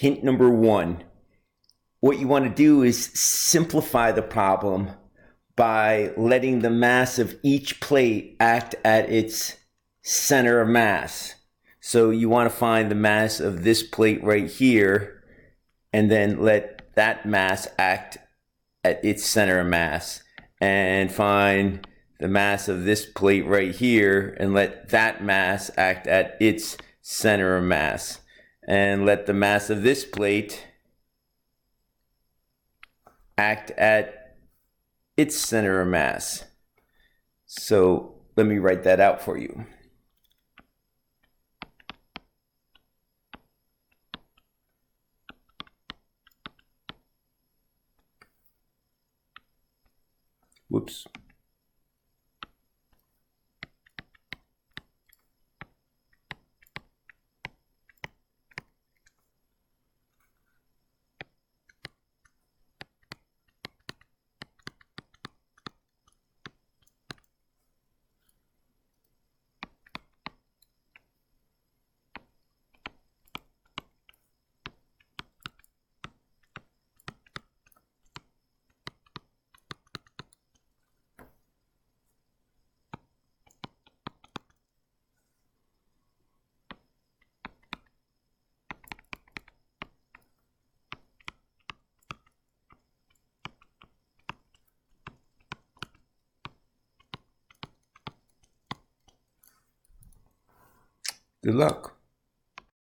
Hint number one, what you want to do is simplify the problem by letting the mass of each plate act at its center of mass. So you want to find the mass of this plate right here, and then let that mass act at its center of mass. And find the mass of this plate right here, and let that mass act at its center of mass. And let the mass of this plate act at its center of mass. So let me write that out for you. Whoops. Good luck.